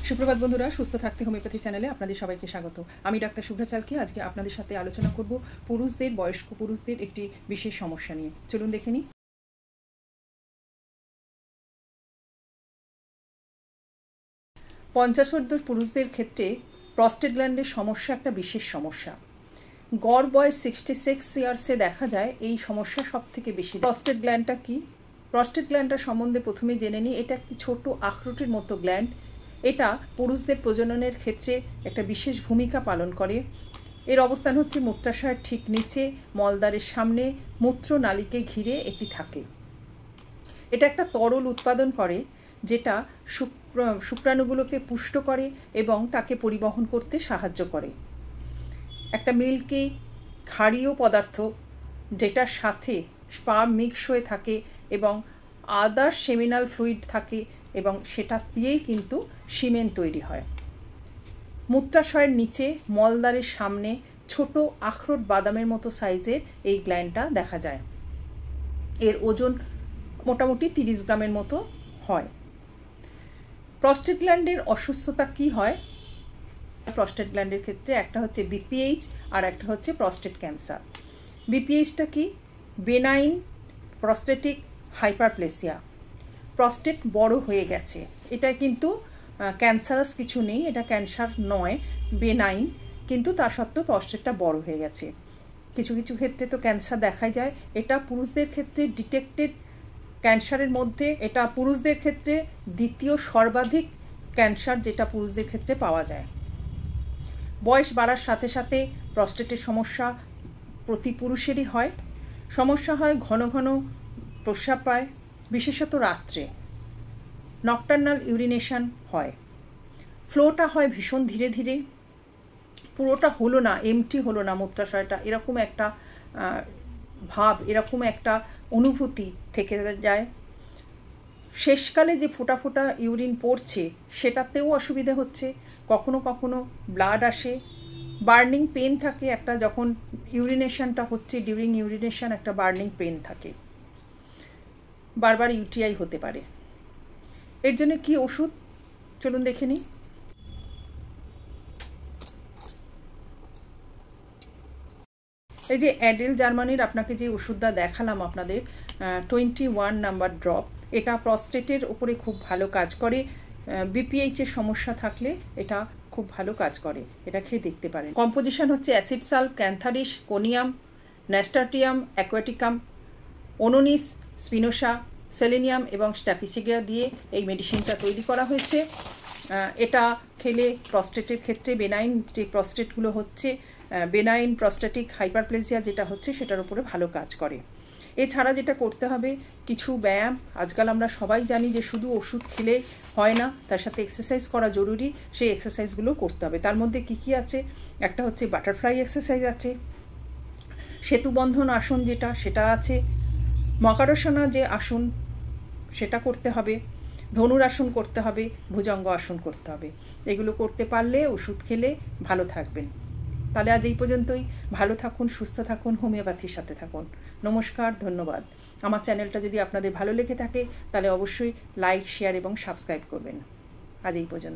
সুপ্রভাত বন্ধুরা, সুস্থ থাকতে হোমিওপ্যাথি চ্যানেলে আপনাদের সবাইকে স্বাগত। আমি ডাক্তার শুভ্রা চালকি। আজকে আপনাদের সাথে আলোচনা করব পুরুষদের, বয়স্ক পুরুষদের একটি বিশেষ সমস্যা নিয়ে। চলুন দেখে নিই। 50 পুরুষদের ক্ষেত্রে প্রস্টেট গ্ল্যান্ডের সমস্যা একটা বিশেষ সমস্যা। গড় বয়স 66 ইয়ার্সে দেখা যায় এই সমস্যা সব থেকে বেশি। প্রস্টেট গ্ল্যান্ডটা কি? প্রস্টেট গ্ল্যান্ডটার সম্বন্ধে প্রথমে জেনে নিই। এটা একটি ছোট আখরোটের মতো গ্ল্যান্ড। এটা পুরুষদের প্রজননের ক্ষেত্রে একটা বিশেষ ভূমিকা পালন করে। এর অবস্থান হচ্ছে মূত্রাশয়ের ঠিক নিচে, মলদ্বারের সামনে, মূত্রনালীকে ঘিরে এটি থাকে। এটা একটা তরল উৎপাদন করে যেটা শুক্রাণুগুলোকে পুষ্ট করে এবং তাকে পরিবহন করতে সাহায্য করে। একটা মিল্কি ক্ষারীয় পদার্থ যেটার সাথে স্পার্ম মিক্স হয়ে থাকে এবং আদার সেমিনাল ফ্লুইড থাকে এবং সেটা দিয়েই কিন্তু সিমেন তৈরি হয়। মূত্রাশয়ের নিচে, মলদ্বারের সামনে ছোট আখরোট বাদামের মতো সাইজের এই গ্ল্যান্ডটা দেখা যায়। এর ওজন মোটামুটি 30 গ্রামের মতো হয়। প্রস্টেট গ্ল্যান্ডের অসুস্থতা কি হয়? প্রস্টেট গ্ল্যান্ডের ক্ষেত্রে একটা হচ্ছে বিপিএইচ আর একটা হচ্ছে প্রস্টেট ক্যান্সার। বিপিএইচটা কি? Benign prostatic hyperplasia. প্রস্টেট বড় হয়ে গেছে। এটা কিন্তু ক্যান্সারাস কিছু নেই, এটা ক্যান্সার নয়, বেনাইন, কিন্তু তা সত্ত্বেও প্রস্টেটটা বড় হয়ে গেছে। কিছু কিছু ক্ষেত্রে তো ক্যান্সার দেখা যায়। এটা পুরুষদের ক্ষেত্রে ডিটেক্টেড ক্যান্সারের মধ্যে এটা পুরুষদের ক্ষেত্রে দ্বিতীয় সর্বাধিক ক্যান্সার যেটা পুরুষদের ক্ষেত্রে পাওয়া যায়। বয়স বাড়ার সাথে সাথে প্রস্টেটের সমস্যা প্রতি পুরুষেরই হয়। সমস্যা হয় ঘন ঘন প্রস্রাব পায়, বিশেষত রাত্রে। নকটার্নাল ইউরিনেশন হয়। ফ্লোটা হয় ভীষণ ধীরে ধীরে, পুরোটা হলো না, এমটি হলো না মূত্রাশয়টা, এরকম একটা ভাব, এরকম একটা অনুভূতি থেকে যায়। শেষকালে যে ফোঁটা ফোঁটা ইউরিন পড়ছে সেটাতেও অসুবিধা হচ্ছে। কখনো কখনো ব্লাড আসে, বার্নিং পেন থাকে একটা, যখন ইউরিনেশনটা হচ্ছে ডিউরিং ইউরিনেশন একটা বার্নিং পেন থাকে। বারবার ইউটিআই হতে পারে। এর জন্য কি ওষুধ? চলুন দেখে নিই। এই যে অ্যাডেল জার্মানির আপনাকে যে ওষুধটা দেখালাম আপনাদের, 21 নাম্বার ড্রপ, এটা প্রস্টেটের উপরে খুব ভালো কাজ করে। বিপিএইচের সমস্যা থাকলে এটা খুব ভালো কাজ করে, এটা খেয়ে দেখতে পারেন। কম্পোজিশন হচ্ছে acid sulph, cantharis, conium, nasturtium aquaticum, ononis, spinosa, selenium এবং স্ট্যাফিসিডিয়া দিয়ে এই মেডিসিনটা তৈরি করা হয়েছে। এটা খেলে প্রস্টেটের ক্ষেত্রে বেনাইন যে প্রস্টেটগুলো হচ্ছে, বেনাইন প্রস্টেটিক হাইপারপ্লেসিয়া যেটা হচ্ছে সেটার উপরে ভালো কাজ করে। এছাড়া যেটা করতে হবে, কিছু ব্যায়াম। আজকাল আমরা সবাই জানি যে শুধু ওষুধ খেলে হয় না, তার সাথে এক্সারসাইজ করা জরুরি। সেই এক্সারসাইজগুলো করতে হবে। তার মধ্যে কি কি আছে? একটা হচ্ছে বাটারফ্লাই এক্সারসাইজ আছে, সেতুবন্ধন আসন যেটা সেটা আছে, মকরাসনা যে আসন সেটা করতে হবে, ধনুরাসন করতে হবে, ভুজঙ্গ আসন করতে হবে। এগুলো করতে পারলে ওষুধ খেলে ভালো থাকবেন। তাহলে আজ এই পর্যন্তই। ভালো থাকুন, সুস্থ থাকুন, হোমিওপ্যাথির সাথে থাকুন। নমস্কার, ধন্যবাদ। আমার চ্যানেলটা যদি আপনাদের ভালো লেগে থাকে তাহলে অবশ্যই লাইক, শেয়ার এবং সাবস্ক্রাইব করবেন। আজ এই পর্যন্ত।